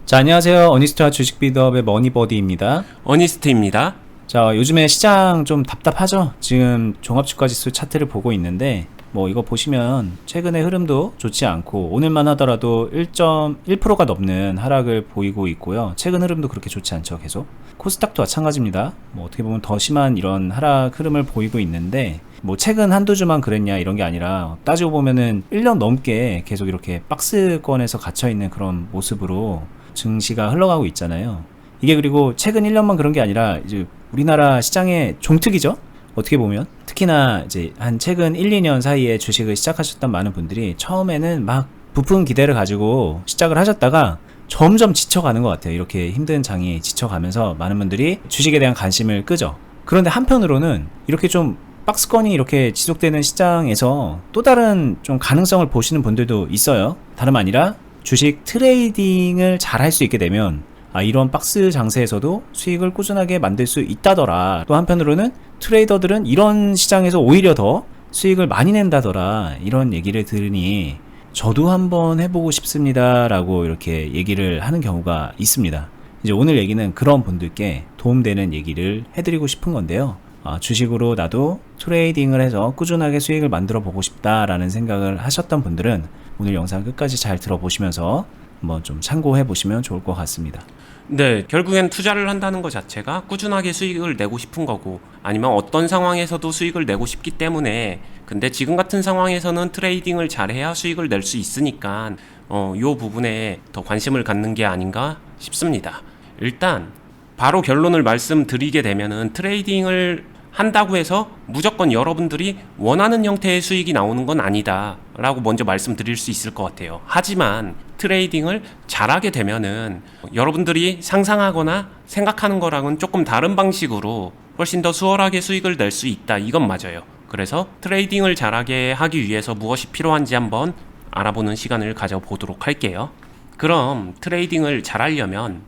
자, 안녕하세요. 어니스트와 주식 빌드업의 머니버디입니다. 어니스트입니다. 자, 요즘에 시장 좀 답답하죠? 지금 종합주가지수 차트를 보고 있는데, 이거 보시면 최근의 흐름도 좋지 않고, 오늘만 하더라도 1.1%가 넘는 하락을 보이고 있고요. 최근 흐름도 그렇게 좋지 않죠, 계속. 코스닥도 마찬가지입니다. 어떻게 보면 더 심한 이런 하락 흐름을 보이고 있는데, 최근 한두 주만 그랬냐 이런 게 아니라, 따지고 보면은 1년 넘게 계속 이렇게 박스권에서 갇혀있는 그런 모습으로 증시가 흘러가고 있잖아요. 이게 그리고 최근 1년만 그런 게 아니라 이제 우리나라 시장의 종특이죠. 어떻게 보면 특히나 이제 한 최근 1, 2년 사이에 주식을 시작하셨던 많은 분들이 처음에는 막 부푼 기대를 가지고 시작을 하셨다가 점점 지쳐가는 것 같아요. 이렇게 힘든 장이 지쳐가면서 많은 분들이 주식에 대한 관심을 끄죠. 그런데 한편으로는 이렇게 좀 박스권이 이렇게 지속되는 시장에서 또 다른 좀 가능성을 보시는 분들도 있어요. 다름 아니라 주식 트레이딩을 잘 할 수 있게 되면 이런 박스 장세에서도 수익을 꾸준하게 만들 수 있다더라. 또 한편으로는 트레이더들은 이런 시장에서 오히려 더 수익을 많이 낸다더라. 이런 얘기를 들으니 저도 한번 해보고 싶습니다 라고 이렇게 얘기를 하는 경우가 있습니다. 이제 오늘 얘기는 그런 분들께 도움되는 얘기를 해드리고 싶은 건데요. 주식으로 나도 트레이딩을 해서 꾸준하게 수익을 만들어 보고 싶다라는 생각을 하셨던 분들은 오늘 영상 끝까지 잘 들어보시면서 한번 좀 참고해 보시면 좋을 것 같습니다. 네, 결국엔 투자를 한다는 것 자체가 꾸준하게 수익을 내고 싶은 거고, 아니면 어떤 상황에서도 수익을 내고 싶기 때문에, 근데 지금 같은 상황에서는 트레이딩을 잘해야 수익을 낼 수 있으니까 요 부분에 더 관심을 갖는 게 아닌가 싶습니다. 일단 바로 결론을 말씀드리게 되면은 트레이딩을 한다고 해서 무조건 여러분들이 원하는 형태의 수익이 나오는 건 아니다 라고 먼저 말씀드릴 수 있을 것 같아요. 하지만 트레이딩을 잘하게 되면은 여러분들이 상상하거나 생각하는 거랑은 조금 다른 방식으로 훨씬 더 수월하게 수익을 낼 수 있다, 이건 맞아요. 그래서 트레이딩을 잘하게 하기 위해서 무엇이 필요한지 한번 알아보는 시간을 가져보도록 할게요. 그럼 트레이딩을 잘하려면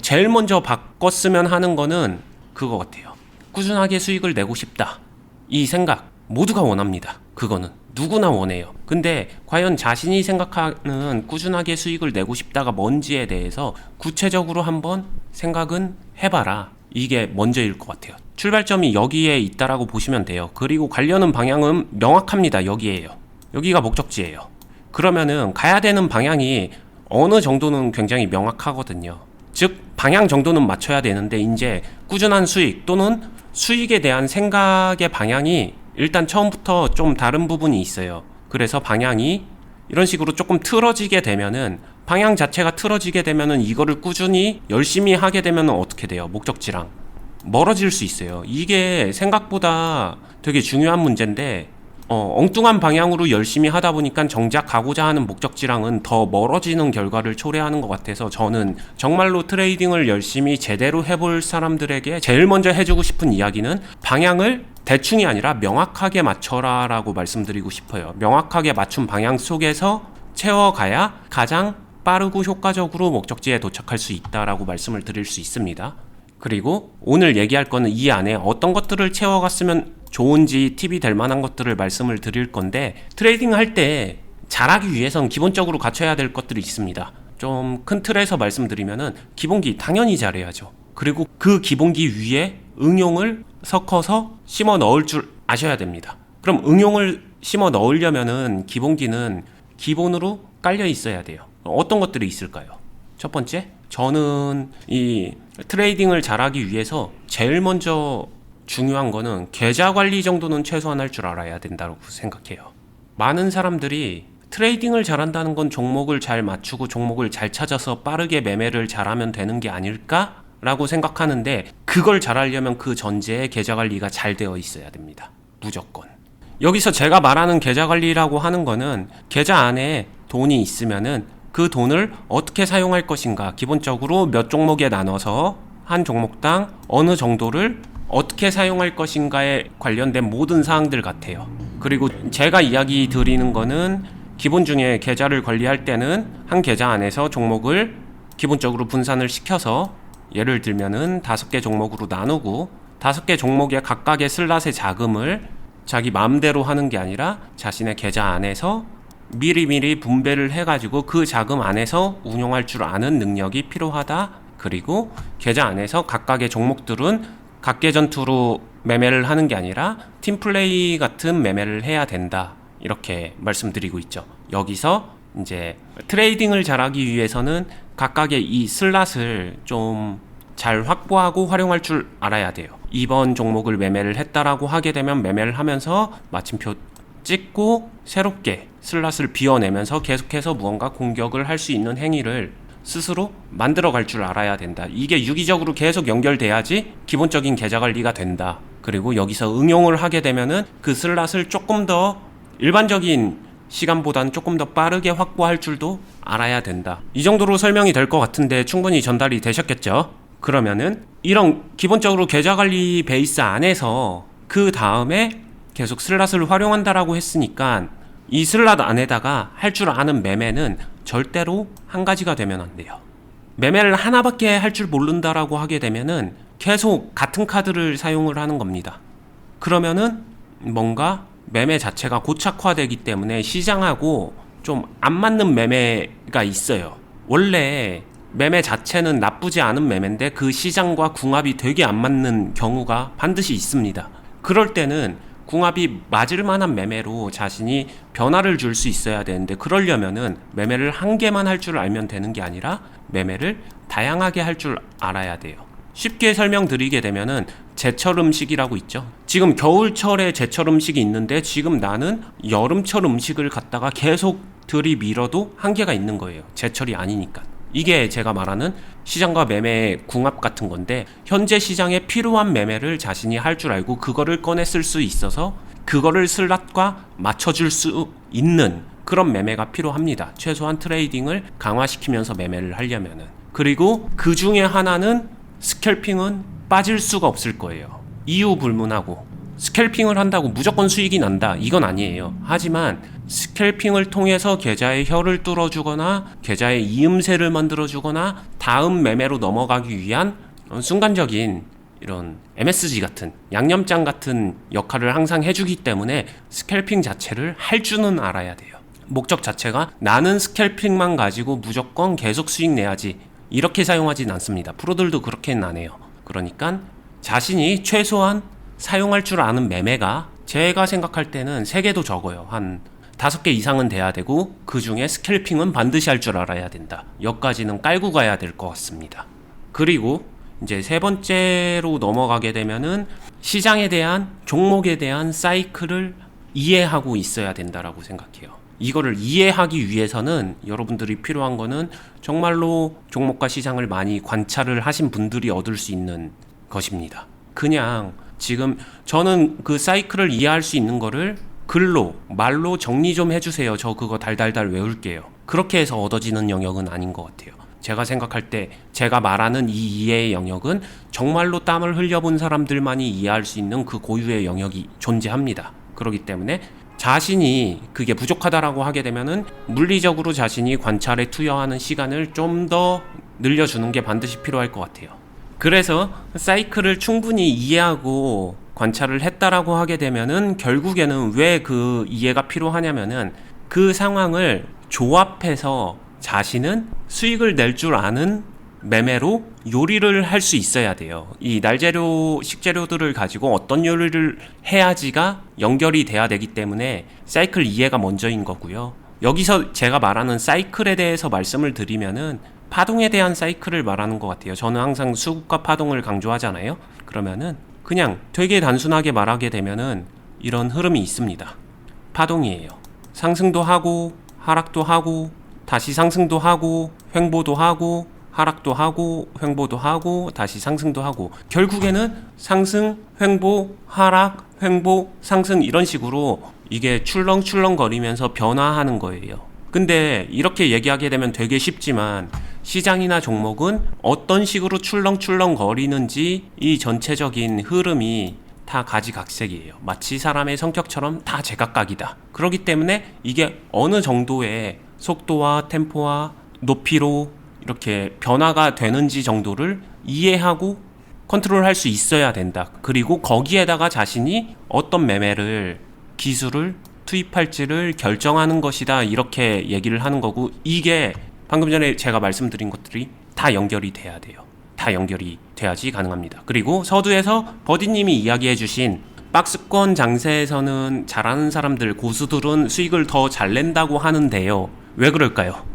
제일 먼저 바꿨으면 하는 거는 그거 같아요. 꾸준하게 수익을 내고 싶다, 이 생각 모두가 원합니다. 그거는 누구나 원해요. 근데 과연 자신이 생각하는 꾸준하게 수익을 내고 싶다가 뭔지에 대해서 구체적으로 한번 생각은 해봐라, 이게 먼저일 것 같아요. 출발점이 여기에 있다라고 보시면 돼요. 그리고 가려는 방향은 명확합니다. 여기가 목적지예요. 그러면은 가야 되는 방향이 어느 정도는 굉장히 명확하거든요. 즉 방향 정도는 맞춰야 되는데, 이제 꾸준한 수익 또는 수익에 대한 생각의 방향이 일단 처음부터 좀 다른 부분이 있어요. 그래서 방향이 이런 식으로 조금 틀어지게 되면은, 방향 자체가 틀어지게 되면은 이거를 꾸준히 열심히 하게 되면은 어떻게 돼요? 목적지랑 멀어질 수 있어요. 이게 생각보다 되게 중요한 문제인데, 엉뚱한 방향으로 열심히 하다 보니까 정작 가고자 하는 목적지랑은 더 멀어지는 결과를 초래하는 것 같아서, 저는 정말로 트레이딩을 열심히 제대로 해볼 사람들에게 제일 먼저 해주고 싶은 이야기는 방향을 대충이 아니라 명확하게 맞춰라 라고 말씀드리고 싶어요. 명확하게 맞춘 방향 속에서 채워가야 가장 빠르고 효과적으로 목적지에 도착할 수 있다라고 말씀을 드릴 수 있습니다. 그리고 오늘 얘기할 거는 이 안에 어떤 것들을 채워갔으면 좋은지 팁이 될 만한 것들을 말씀을 드릴 건데, 트레이딩 할 때 잘하기 위해선 기본적으로 갖춰야 될 것들이 있습니다. 좀 큰 틀에서 말씀드리면은 기본기 당연히 잘해야죠. 그리고 그 기본기 위에 응용을 섞어서 심어 넣을 줄 아셔야 됩니다. 그럼 응용을 심어 넣으려면은 기본기는 기본으로 깔려 있어야 돼요. 어떤 것들이 있을까요? 첫 번째, 저는 이 트레이딩을 잘하기 위해서 제일 먼저 중요한 거는 계좌 관리 정도는 최소한 할 줄 알아야 된다고 생각해요. 많은 사람들이 트레이딩을 잘한다는 건 종목을 잘 맞추고 종목을 잘 찾아서 빠르게 매매를 잘하면 되는 게 아닐까? 라고 생각하는데, 그걸 잘하려면 그 전제에 계좌 관리가 잘 되어 있어야 됩니다. 무조건. 여기서 제가 말하는 계좌 관리라고 하는 거는, 계좌 안에 돈이 있으면은 그 돈을 어떻게 사용할 것인가, 기본적으로 몇 종목에 나눠서 한 종목당 어느 정도를 어떻게 사용할 것인가에 관련된 모든 사항들 같아요. 그리고 제가 이야기 드리는 거는, 기본 중에 계좌를 관리할 때는 한 계좌 안에서 종목을 기본적으로 분산을 시켜서, 예를 들면은 5개 종목으로 나누고 5개 종목의 각각의 슬롯의 자금을 자기 마음대로 하는 게 아니라 자신의 계좌 안에서 미리미리 분배를 해가지고 그 자금 안에서 운용할 줄 아는 능력이 필요하다. 그리고 계좌 안에서 각각의 종목들은 각계 전투로 매매를 하는 게 아니라 팀플레이 같은 매매를 해야 된다. 이렇게 말씀드리고 있죠. 여기서 이제 트레이딩을 잘하기 위해서는 각각의 이 슬롯을 좀 잘 확보하고 활용할 줄 알아야 돼요. 이번 종목을 매매를 했다라고 하게 되면 매매를 하면서 마침표 찍고 새롭게 슬롯을 비워내면서 계속해서 무언가 공격을 할 수 있는 행위를 스스로 만들어갈 줄 알아야 된다. 이게 유기적으로 계속 연결돼야지 기본적인 계좌 관리가 된다. 그리고 여기서 응용을 하게 되면은 그 슬롯을 조금 더 일반적인 시간보다는 조금 더 빠르게 확보할 줄도 알아야 된다. 이 정도로 설명이 될 것 같은데 충분히 전달이 되셨겠죠? 그러면은 이런 기본적으로 계좌 관리 베이스 안에서 그 다음에 계속 슬롯을 활용한다라고 했으니까 이 슬롯 안에다가 할 줄 아는 매매는 절대로 한 가지가 되면 안 돼요. 매매를 하나밖에 할 줄 모른다라고 하게 되면은 계속 같은 카드를 사용을 하는 겁니다. 그러면은 뭔가 매매 자체가 고착화되기 때문에 시장하고 좀 안 맞는 매매가 있어요. 원래 매매 자체는 나쁘지 않은 매매인데 그 시장과 궁합이 되게 안 맞는 경우가 반드시 있습니다. 그럴 때는 궁합이 맞을 만한 매매로 자신이 변화를 줄 수 있어야 되는데, 그러려면은 매매를 한 개만 할 줄 알면 되는 게 아니라 매매를 다양하게 할 줄 알아야 돼요. 쉽게 설명드리게 되면은 제철 음식이라고 있죠. 지금 겨울철에 제철 음식이 있는데 지금 나는 여름철 음식을 갖다가 계속 들이밀어도 한계가 있는 거예요. 제철이 아니니까. 이게 제가 말하는 시장과 매매의 궁합 같은 건데, 현재 시장에 필요한 매매를 자신이 할 줄 알고 그거를 꺼내 쓸 수 있어서 그거를 슬롯과 맞춰줄 수 있는 그런 매매가 필요합니다. 최소한 트레이딩을 강화시키면서 매매를 하려면은. 그리고 그 중에 하나는 스캘핑은 빠질 수가 없을 거예요. 이유 불문하고. 스캘핑을 한다고 무조건 수익이 난다, 이건 아니에요. 하지만 스캘핑을 통해서 계좌의 혀를 뚫어주거나 계좌의 이음새를 만들어주거나 다음 매매로 넘어가기 위한 순간적인 이런 MSG 같은 양념장 같은 역할을 항상 해주기 때문에 스캘핑 자체를 할 줄은 알아야 돼요. 목적 자체가 나는 스캘핑만 가지고 무조건 계속 수익 내야지 이렇게 사용하진 않습니다. 프로들도 그렇게는 안 해요. 그러니까 자신이 최소한 사용할 줄 아는 매매가 제가 생각할 때는 3개도 적어요. 한 5개 이상은 돼야 되고 그 중에 스캘핑은 반드시 할 줄 알아야 된다. 여기까지는 깔고 가야 될 것 같습니다. 그리고 이제 세 번째로 넘어가게 되면은 시장에 대한, 종목에 대한 사이클을 이해하고 있어야 된다라고 생각해요. 이거를 이해하기 위해서는 여러분들이 필요한 거는 정말로 종목과 시장을 많이 관찰을 하신 분들이 얻을 수 있는 것입니다. 그냥 지금 저는 그 사이클을 이해할 수 있는 거를 글로, 말로 정리 좀 해주세요. 저 그거 달달달 외울게요. 그렇게 해서 얻어지는 영역은 아닌 것 같아요. 제가 생각할 때 제가 말하는 이 이해의 영역은 정말로 땀을 흘려본 사람들만이 이해할 수 있는 그 고유의 영역이 존재합니다. 그렇기 때문에 자신이 그게 부족하다라고 하게 되면은 물리적으로 자신이 관찰에 투여하는 시간을 좀 더 늘려주는 게 반드시 필요할 것 같아요. 그래서 사이클을 충분히 이해하고 관찰을 했다라고 하게 되면은 결국에는 왜 그 이해가 필요하냐면은 그 상황을 조합해서 자신은 수익을 낼 줄 아는 매매로 요리를 할 수 있어야 돼요. 이 날재료, 식재료들을 가지고 어떤 요리를 해야지가 연결이 돼야 되기 때문에 사이클 이해가 먼저인 거고요. 여기서 제가 말하는 사이클에 대해서 말씀을 드리면은 파동에 대한 사이클을 말하는 것 같아요. 저는 항상 수급과 파동을 강조하잖아요. 그러면은 그냥 되게 단순하게 말하게 되면은 이런 흐름이 있습니다. 파동이에요. 상승도 하고 하락도 하고 다시 상승도 하고 횡보도 하고 하락도 하고 횡보도 하고 다시 상승도 하고, 결국에는 상승, 횡보, 하락, 횡보, 상승 이런 식으로 이게 출렁출렁 거리면서 변화하는 거예요. 근데 이렇게 얘기하게 되면 되게 쉽지만 시장이나 종목은 어떤 식으로 출렁출렁 거리는지 이 전체적인 흐름이 다 가지각색이에요. 마치 사람의 성격처럼 다 제각각이다. 그렇기 때문에 이게 어느 정도의 속도와 템포와 높이로 이렇게 변화가 되는지 정도를 이해하고 컨트롤할 수 있어야 된다. 그리고 거기에다가 자신이 어떤 매매를, 기술을 투입할지를 결정하는 것이다 이렇게 얘기를 하는 거고 이게 방금 전에 제가 말씀드린 것들이 다 연결이 돼야 돼요. 다 연결이 돼야지 가능합니다. 그리고 서두에서 버디님이 이야기해 주신 박스권 장세에서는 잘하는 사람들, 고수들은 수익을 더 잘 낸다고 하는데요. 왜 그럴까요?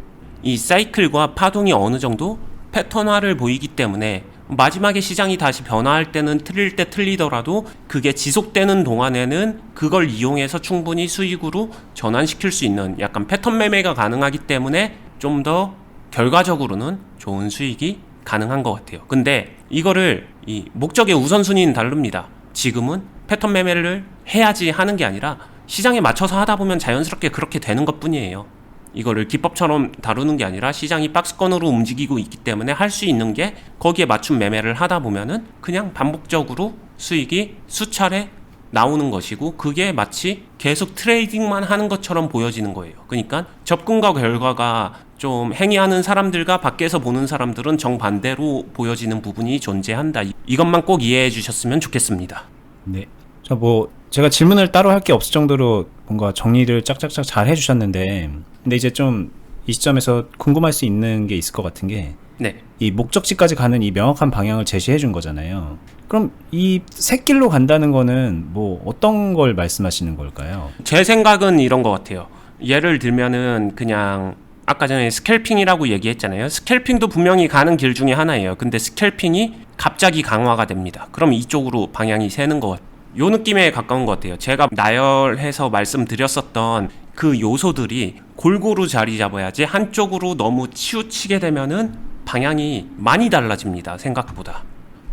이 사이클과 파동이 어느 정도 패턴화를 보이기 때문에 마지막에 시장이 다시 변화할 때는 틀릴 때 틀리더라도 그게 지속되는 동안에는 그걸 이용해서 충분히 수익으로 전환시킬 수 있는 약간 패턴 매매가 가능하기 때문에 좀 더 결과적으로는 좋은 수익이 가능한 것 같아요. 근데 이거를 이 목적의 우선순위는 다릅니다. 지금은 패턴 매매를 해야지 하는 게 아니라 시장에 맞춰서 하다 보면 자연스럽게 그렇게 되는 것 뿐이에요. 이거를 기법처럼 다루는 게 아니라 시장이 박스권으로 움직이고 있기 때문에 할 수 있는 게 거기에 맞춤 매매를 하다 보면은 그냥 반복적으로 수익이 수차례 나오는 것이고 그게 마치 계속 트레이딩만 하는 것처럼 보여지는 거예요. 그러니까 접근과 결과가 좀 행위하는 사람들과 밖에서 보는 사람들은 정반대로 보여지는 부분이 존재한다. 이것만 꼭 이해해 주셨으면 좋겠습니다. 네. 자, 뭐 제가 질문을 따로 할 게 없을 정도로 뭔가 정리를 짝짝짝 잘 해주셨는데, 근데 이제 좀 이 시점에서 궁금할 수 있는 게 있을 것 같은 게, 네. 이 목적지까지 가는 이 명확한 방향을 제시해 준 거잖아요. 그럼 이 샛길로 간다는 거는 뭐 어떤 걸 말씀하시는 걸까요? 제 생각은 이런 것 같아요. 예를 들면은 그냥 아까 전에 스캘핑이라고 얘기했잖아요. 스캘핑도 분명히 가는 길 중에 하나예요. 근데 스캘핑이 갑자기 강화가 됩니다. 그럼 이쪽으로 방향이 새는 것 같아요. 요 느낌에 가까운 것 같아요. 제가 나열해서 말씀드렸었던 그 요소들이 골고루 자리 잡아야지 한쪽으로 너무 치우치게 되면은 방향이 많이 달라집니다. 생각보다.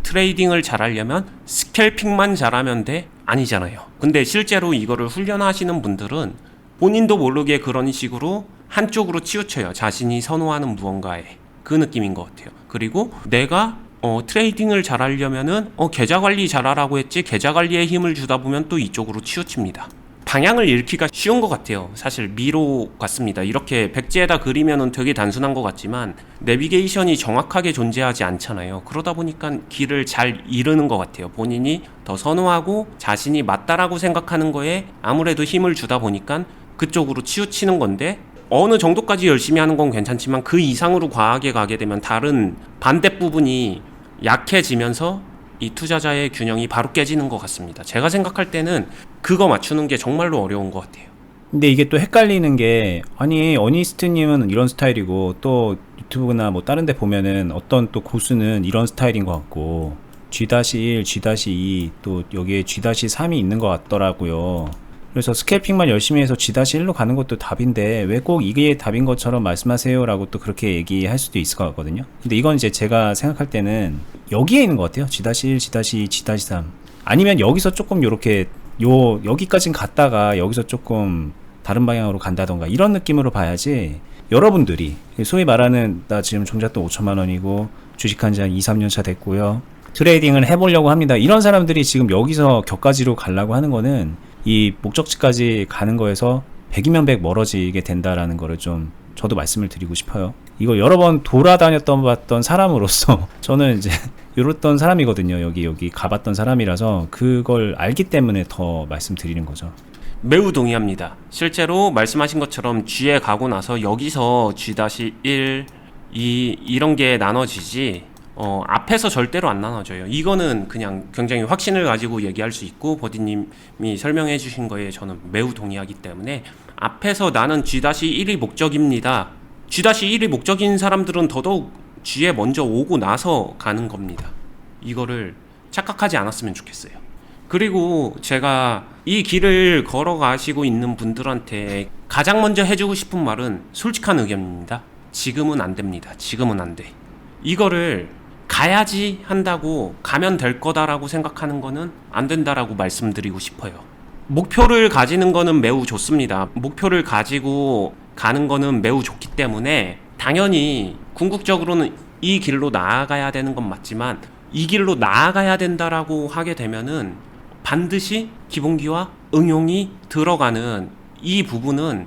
트레이딩을 잘하려면 스캘핑만 잘하면 돼? 아니잖아요. 근데 실제로 이거를 훈련하시는 분들은 본인도 모르게 그런 식으로 한쪽으로 치우쳐요. 자신이 선호하는 무언가에. 그 느낌인 것 같아요. 그리고 내가 트레이딩을 잘하려면은 계좌 관리 잘하라고 했지 계좌 관리에 힘을 주다 보면 또 이쪽으로 치우칩니다. 방향을 잃기가 쉬운 것 같아요. 사실 미로 같습니다. 이렇게 백지에다 그리면은 되게 단순한 것 같지만 내비게이션이 정확하게 존재하지 않잖아요. 그러다 보니까 길을 잘 잃는 것 같아요. 본인이 더 선호하고 자신이 맞다라고 생각하는 거에 아무래도 힘을 주다 보니까 그쪽으로 치우치는 건데 어느 정도까지 열심히 하는 건 괜찮지만 그 이상으로 과하게 가게 되면 다른 반대 부분이 약해지면서 이 투자자의 균형이 바로 깨지는 것 같습니다. 제가 생각할 때는 그거 맞추는 게 정말로 어려운 것 같아요. 근데 이게 또 헷갈리는 게, 아니 어니스트님은 이런 스타일이고 또 유튜브나 뭐 다른 데 보면은 어떤 또 고수는 이런 스타일인 것 같고 G-1, G-2 또 여기에 G-3이 있는 것 같더라고요. 그래서 스캘핑만 열심히 해서 G-1로 가는 것도 답인데 왜 꼭 이게 답인 것처럼 말씀하세요 라고 또 그렇게 얘기할 수도 있을 것 같거든요. 근데 이건 이제 제가 생각할 때는 여기에 있는 것 같아요. G-1, G-2, G-3 아니면 여기서 조금 요렇게 여기까진 갔다가 여기서 조금 다른 방향으로 간다던가 이런 느낌으로 봐야지, 여러분들이 소위 말하는 나 지금 종잣돈 5천만 원이고 주식한 지 한 2, 3년 차 됐고요, 트레이딩을 해보려고 합니다, 이런 사람들이 지금 여기서 격가지로 가려고 하는 거는 이 목적지까지 가는 거에서 100이면 100 멀어지게 된다라는 거를 좀 저도 말씀을 드리고 싶어요. 이거 여러 번 돌아다녔던 봤던 사람으로서 저는 이제 이랬던 사람이거든요. 여기 가봤던 사람이라서 그걸 알기 때문에 더 말씀드리는 거죠. 매우 동의합니다. 실제로 말씀하신 것처럼 G에 가고 나서 여기서 G-1, 2 이런 게 나눠지지 앞에서 절대로 안 나눠져요. 이거는 그냥 굉장히 확신을 가지고 얘기할 수 있고 버디님이 설명해 주신 거에 저는 매우 동의하기 때문에 앞에서 나는 G-1이 목적입니다. G-1이 목적인 사람들은 더더욱 G에 먼저 오고 나서 가는 겁니다. 이거를 착각하지 않았으면 좋겠어요. 그리고 제가 이 길을 걸어가시고 있는 분들한테 가장 먼저 해주고 싶은 말은 솔직한 의견입니다. 지금은 안 됩니다. 지금은 안 돼. 이거를 가야지 한다고 가면 될 거다라고 생각하는 거는 안 된다라고 말씀드리고 싶어요. 목표를 가지는 거는 매우 좋습니다. 목표를 가지고 가는 거는 매우 좋기 때문에 당연히 궁극적으로는 이 길로 나아가야 되는 건 맞지만 이 길로 나아가야 된다라고 하게 되면은 반드시 기본기와 응용이 들어가는 이 부분은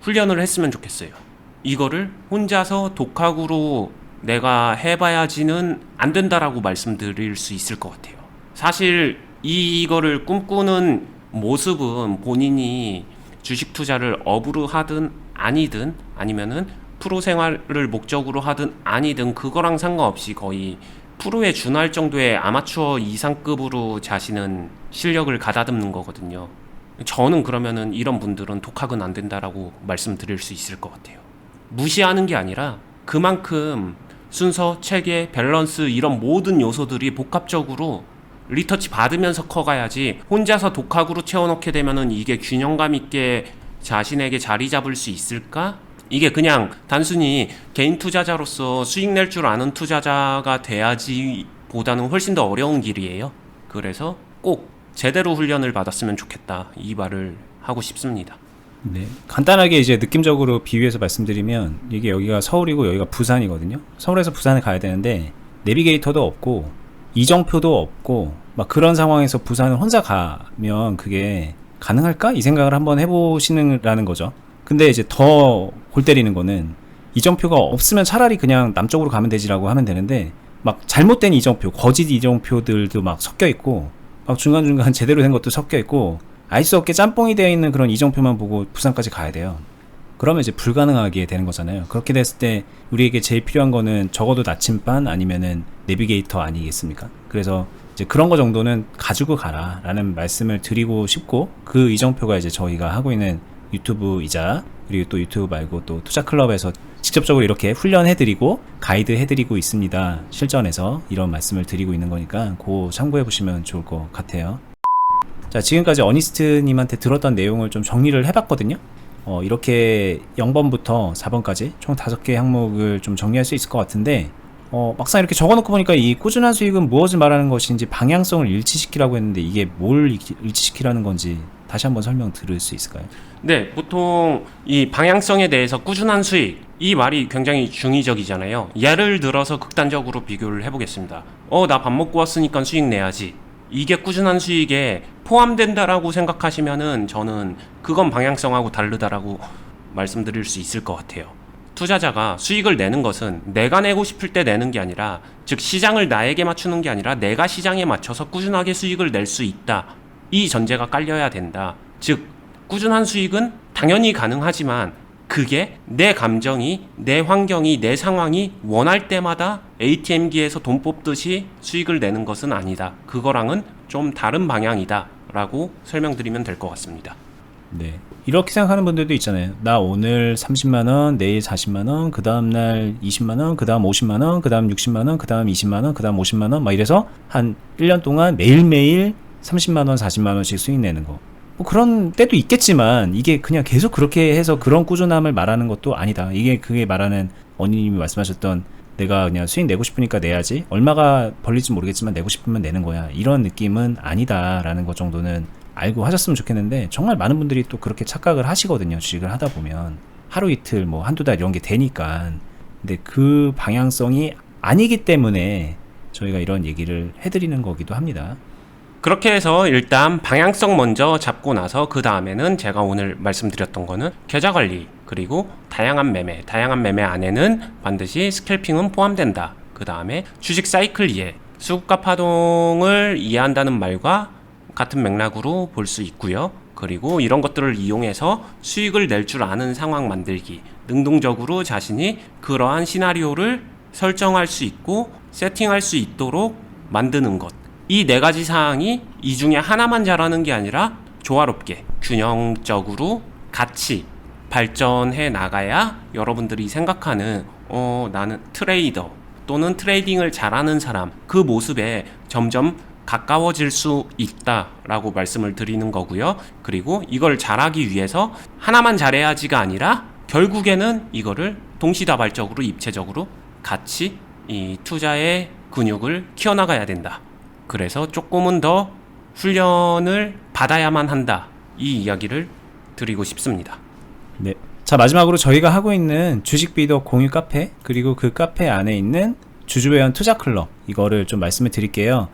훈련을 했으면 좋겠어요. 이거를 혼자서 독학으로 내가 해봐야지는 안 된다라고 말씀드릴 수 있을 것 같아요. 사실 이거를 꿈꾸는 모습은 본인이 주식 투자를 업으로 하든 아니든 아니면은 프로 생활을 목적으로 하든 아니든 그거랑 상관없이 거의 프로에 준할 정도의 아마추어 이상급으로 자신은 실력을 가다듬는 거거든요. 저는 그러면은 이런 분들은 독학은 안 된다라고 말씀드릴 수 있을 것 같아요. 무시하는 게 아니라 그만큼 순서, 체계, 밸런스 이런 모든 요소들이 복합적으로 리터치 받으면서 커가야지 혼자서 독학으로 채워넣게 되면은 이게 균형감 있게 자신에게 자리 잡을 수 있을까? 이게 그냥 단순히 개인 투자자로서 수익 낼 줄 아는 투자자가 돼야지 보다는 훨씬 더 어려운 길이에요. 그래서 꼭 제대로 훈련을 받았으면 좋겠다, 이 말을 하고 싶습니다. 네. 간단하게 이제 느낌적으로 비유해서 말씀드리면 이게 여기가 서울이고 여기가 부산이거든요. 서울에서 부산에 가야 되는데 내비게이터도 없고 이정표도 없고 막 그런 상황에서 부산을 혼자 가면 그게 가능할까? 이 생각을 한번 해보시라는 거죠. 근데 이제 더 골 때리는 거는 이정표가 없으면 차라리 그냥 남쪽으로 가면 되지라고 하면 되는데 막 잘못된 이정표, 거짓 이정표들도 막 섞여 있고 막 중간중간 제대로 된 것도 섞여 있고 알 수 없게 짬뽕이 되어 있는 그런 이정표만 보고 부산까지 가야 돼요. 그러면 이제 불가능하게 되는 거잖아요. 그렇게 됐을 때 우리에게 제일 필요한 거는 적어도 나침반 아니면은 내비게이터 아니겠습니까? 그래서 이제 그런 거 정도는 가지고 가라 라는 말씀을 드리고 싶고, 그 이정표가 이제 저희가 하고 있는 유튜브이자, 그리고 또 유튜브 말고 또 투자클럽에서 직접적으로 이렇게 훈련해드리고 가이드 해드리고 있습니다. 실전에서 이런 말씀을 드리고 있는 거니까 그거 참고해보시면 좋을 것 같아요. 자, 지금까지 어니스트님한테 들었던 내용을 좀 정리를 해봤거든요. 이렇게 0번부터 4번까지 총 5개 항목을 좀 정리할 수 있을 것 같은데, 막상 이렇게 적어놓고 보니까 이 꾸준한 수익은 무엇을 말하는 것인지 방향성을 일치시키라고 했는데 이게 뭘 일치시키라는 건지 다시 한번 설명 들을 수 있을까요? 네, 보통 이 방향성에 대해서 꾸준한 수익, 이 말이 굉장히 중의적이잖아요. 예를 들어서 극단적으로 비교를 해보겠습니다. 나 밥 먹고 왔으니까 수익 내야지. 이게 꾸준한 수익에 포함된다라고 생각하시면은 저는 그건 방향성하고 다르다라고 말씀드릴 수 있을 것 같아요. 투자자가 수익을 내는 것은 내가 내고 싶을 때 내는 게 아니라, 즉 시장을 나에게 맞추는 게 아니라 내가 시장에 맞춰서 꾸준하게 수익을 낼 수 있다, 이 전제가 깔려야 된다. 즉 꾸준한 수익은 당연히 가능하지만 그게 내 감정이, 내 환경이, 내 상황이 원할 때마다 ATM기에서 돈 뽑듯이 수익을 내는 것은 아니다. 그거랑은 좀 다른 방향이다 라고 설명드리면 될 것 같습니다. 네, 이렇게 생각하는 분들도 있잖아요. 나 오늘 30만원, 내일 40만원, 그 다음날 20만원, 그 다음 50만원, 그 다음 60만원, 그 다음 20만원, 그 다음 50만원 막 이래서 한 1년 동안 매일매일 30만원, 40만원씩 수익 내는 거. 뭐 그런 때도 있겠지만 이게 그냥 계속 그렇게 해서 그런 꾸준함을 말하는 것도 아니다. 이게 그게 말하는 언니님이 말씀하셨던 내가 그냥 수익 내고 싶으니까 내야지, 얼마가 벌릴지 모르겠지만 내고 싶으면 내는 거야, 이런 느낌은 아니다라는 것 정도는 알고 하셨으면 좋겠는데, 정말 많은 분들이 또 그렇게 착각을 하시거든요. 주식을 하다 보면 하루 이틀 뭐 한두 달 이런 게 되니까. 근데 그 방향성이 아니기 때문에 저희가 이런 얘기를 해드리는 거기도 합니다. 그렇게 해서 일단 방향성 먼저 잡고 나서 그 다음에는 제가 오늘 말씀드렸던 거는 계좌관리, 그리고 다양한 매매 안에는 반드시 스캘핑은 포함된다. 그 다음에 주식 사이클 이해, 수급과 파동을 이해한다는 말과 같은 맥락으로 볼 수 있고요. 그리고 이런 것들을 이용해서 수익을 낼 줄 아는 상황 만들기, 능동적으로 자신이 그러한 시나리오를 설정할 수 있고 세팅할 수 있도록 만드는 것, 이 4가지 사항이 이 중에 하나만 잘하는 게 아니라 조화롭게 균형적으로 같이 발전해 나가야 여러분들이 생각하는 나는 트레이더 또는 트레이딩을 잘하는 사람, 그 모습에 점점 가까워질 수 있다라고 말씀을 드리는 거고요. 그리고 이걸 잘하기 위해서 하나만 잘해야지가 아니라 결국에는 이거를 동시다발적으로 입체적으로 같이 이 투자의 근육을 키워나가야 된다. 그래서 조금은 더 훈련을 받아야만 한다, 이 이야기를 드리고 싶습니다. 네. 자, 마지막으로 저희가 하고 있는 주식비더 공유 카페, 그리고 그 카페 안에 있는 주주회원 투자클럽, 이거를 좀 말씀을 드릴게요.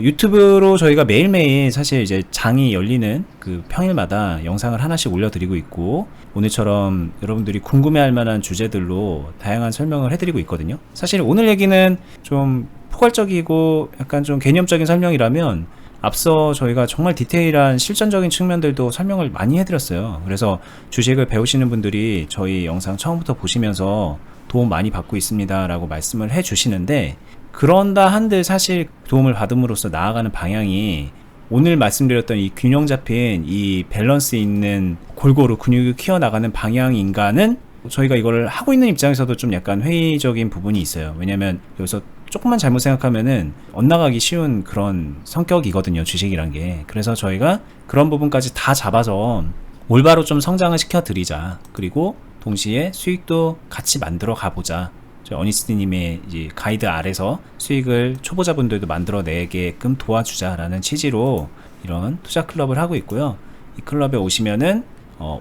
유튜브로 저희가 매일매일 사실 이제 장이 열리는 그 평일마다 영상을 하나씩 올려드리고 있고, 오늘처럼 여러분들이 궁금해할 만한 주제들로 다양한 설명을 해드리고 있거든요. 사실 오늘 얘기는 좀 포괄적이고 약간 좀 개념적인 설명이라면 앞서 저희가 정말 디테일한 실전적인 측면들도 설명을 많이 해드렸어요. 그래서 주식을 배우시는 분들이 저희 영상 처음부터 보시면서 도움 많이 받고 있습니다 라고 말씀을 해주시는데, 그런다 한들 사실 도움을 받음으로써 나아가는 방향이 오늘 말씀드렸던 이 균형 잡힌 이 밸런스 있는 골고루 근육을 키워나가는 방향인가는 저희가 이거를 하고 있는 입장에서도 좀 약간 회의적인 부분이 있어요. 왜냐면 여기서 조금만 잘못 생각하면은 엇나가기 쉬운 그런 성격이거든요, 주식이란 게. 그래서 저희가 그런 부분까지 다 잡아서 올바로 좀 성장을 시켜드리자. 그리고 동시에 수익도 같이 만들어 가보자. 저희 어니스트님의 이제 가이드 아래서 수익을 초보자분들도 만들어내게끔 도와주자라는 취지로 이런 투자 클럽을 하고 있고요. 이 클럽에 오시면은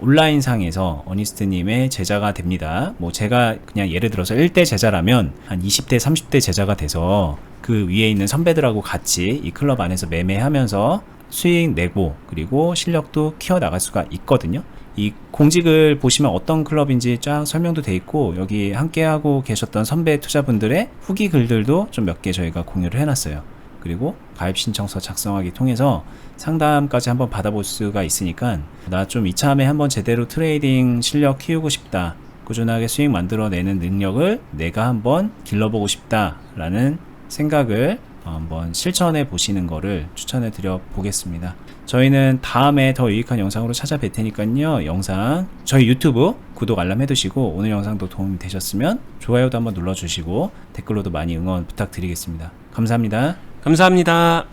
온라인 상에서 어니스트님의 제자가 됩니다. 뭐 제가 그냥 예를 들어서 1대 제자라면 한 20대 30대 제자가 돼서 그 위에 있는 선배들하고 같이 이 클럽 안에서 매매하면서 수익 내고 그리고 실력도 키워나갈 수가 있거든요. 이 공직을 보시면 어떤 클럽인지 쫙 설명도 돼 있고, 여기 함께하고 계셨던 선배 투자분들의 후기 글들도 좀 몇 개 저희가 공유를 해놨어요. 그리고 가입 신청서 작성하기 통해서 상담까지 한번 받아볼 수가 있으니까, 나 좀 이참에 한번 제대로 트레이딩 실력 키우고 싶다, 꾸준하게 수익 만들어내는 능력을 내가 한번 길러보고 싶다 라는 생각을 한번 실천해 보시는 거를 추천해 드려 보겠습니다. 저희는 다음에 더 유익한 영상으로 찾아뵐 테니까요, 영상 저희 유튜브 구독 알람 해두시고, 오늘 영상도 도움이 되셨으면 좋아요도 한번 눌러주시고 댓글로도 많이 응원 부탁드리겠습니다. 감사합니다. 감사합니다.